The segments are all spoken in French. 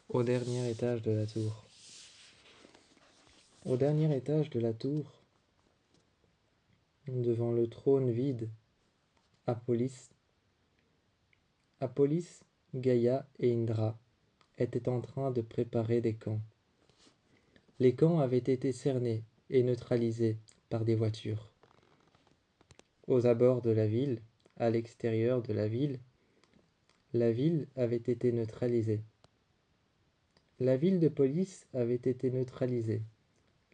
Au dernier étage de la tour. Au dernier étage de la tour, devant le trône vide, Apolis, Gaïa et Indra étaient en train de préparer des camps. Les camps avaient été cernés et neutralisés par des voitures. Aux abords de la ville, à l'extérieur de la ville avait été neutralisée. La ville de police avait été neutralisée.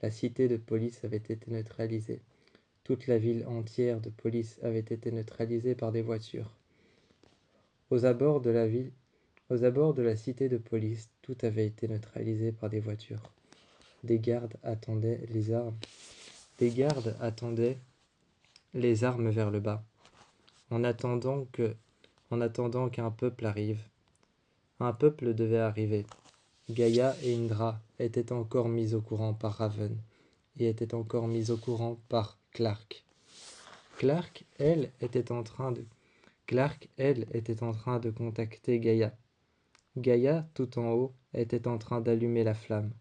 La cité de police avait été neutralisée. Toute la ville entière de police avait été neutralisée par des voitures. Aux abords de la cité de police, tout avait été neutralisé par des voitures. Des gardes attendaient les armes. Des gardes attendaient les armes vers le bas, en attendant qu'un peuple arrive. Un peuple devait arriver. Gaïa et Indra étaient encore mis au courant par Raven et étaient encore mis au courant par Clark. Clark, elle, était en train de contacter Gaïa. Gaïa, tout en haut, était en train d'allumer la flamme.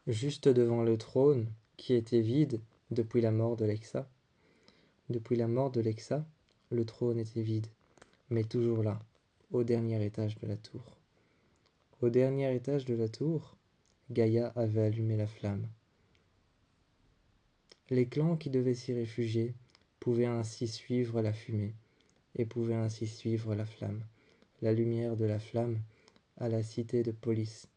Juste devant le trône, qui était vide depuis la mort de Lexa. Depuis la mort de Lexa, le trône était vide, mais toujours là, au dernier étage de la tour. Au dernier étage de la tour, Gaïa avait allumé la flamme. Les clans qui devaient s'y réfugier pouvaient ainsi suivre la fumée et pouvaient ainsi suivre la flamme, la lumière de la flamme à la cité de police.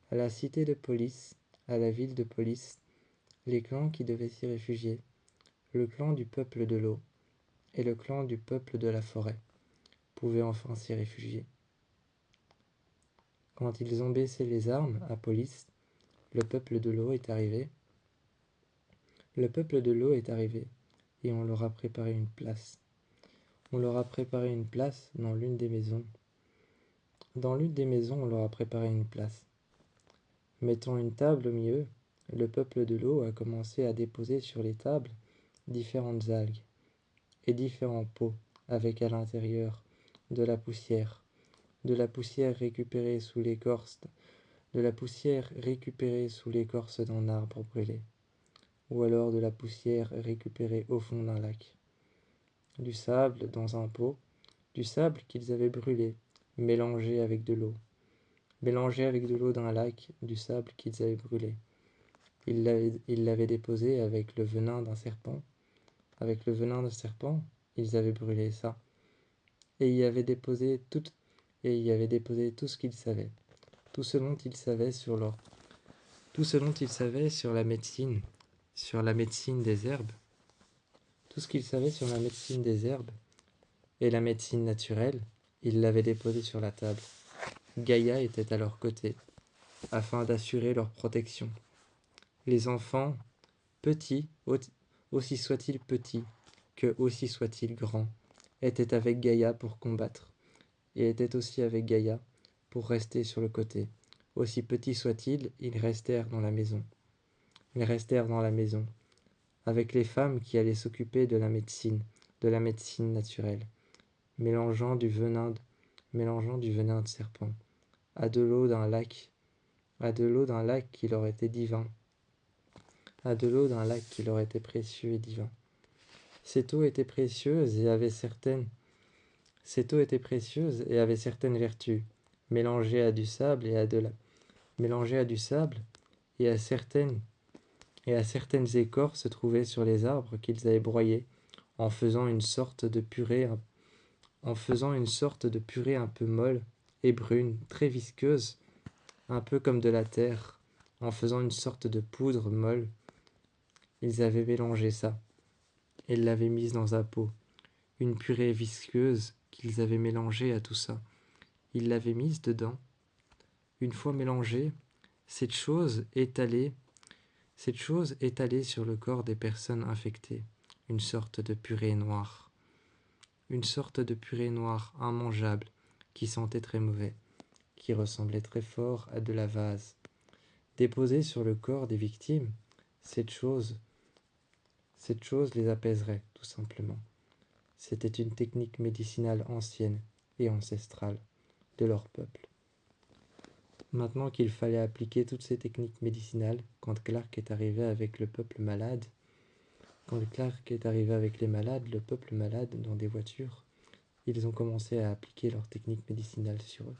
À la cité de police, à la ville de police, les clans qui devaient s'y réfugier, le clan du peuple de l'eau et le clan du peuple de la forêt, pouvaient enfin s'y réfugier. Quand ils ont baissé les armes à police, le peuple de l'eau est arrivé. Le peuple de l'eau est arrivé et on leur a préparé une place. On leur a préparé une place dans l'une des maisons. Dans l'une des maisons, on leur a préparé une place. Mettant une table au milieu, le peuple de l'eau a commencé à déposer sur les tables différentes algues et différents pots avec à l'intérieur de la poussière récupérée sous l'écorce d'un arbre brûlé, ou alors de la poussière récupérée au fond d'un lac. Du sable dans un pot, du sable qu'ils avaient brûlé, mélangé avec de l'eau d'un lac, du sable qu'ils avaient brûlé. Ils l'avaient déposé avec le venin d'un serpent. Avec le venin d'un serpent, ils avaient brûlé ça. Et y avaient déposé tout ce qu'ils savaient. Tout ce dont ils savaient sur la médecine des herbes. Tout ce qu'ils savaient sur la médecine des herbes et la médecine naturelle, ils l'avaient déposé sur la table. Gaïa était à leur côté, afin d'assurer leur protection. Les enfants, petits, aussi soient-ils petits, que aussi soient-ils grands, étaient avec Gaïa pour combattre, et étaient aussi avec Gaïa pour rester sur le côté. Aussi petits soient-ils, ils restèrent dans la maison. Avec les femmes qui allaient s'occuper de la médecine naturelle, mélangeant du venin de serpent, à de l'eau d'un lac qui leur était divin, à de l'eau d'un lac qui leur était précieux et divin. Cette eau était précieuse et avait certaines vertus, mélangée à du sable et à certaines écorces trouvées sur les arbres qu'ils avaient broyés, en faisant une sorte de purée un peu molle et brune, très visqueuse, un peu comme de la terre, en faisant une sorte de poudre molle. Ils avaient mélangé ça et l'avaient mise dans un pot, une purée visqueuse qu'ils avaient mélangée à tout ça. Ils l'avaient mise dedans. Une fois mélangée, cette chose étalée sur le corps des personnes infectées, une sorte de purée noire immangeable, qui sentait très mauvais, qui ressemblait très fort à de la vase. Déposée sur le corps des victimes, cette chose les apaiserait, tout simplement. C'était une technique médicinale ancienne et ancestrale de leur peuple. Maintenant qu'il fallait appliquer toutes ces techniques médicinales, quand Clark est arrivé avec le peuple malade, quand Clark est arrivé avec les malades, le peuple malade, dans des voitures, ils ont commencé à appliquer leurs techniques médicinales sur eux.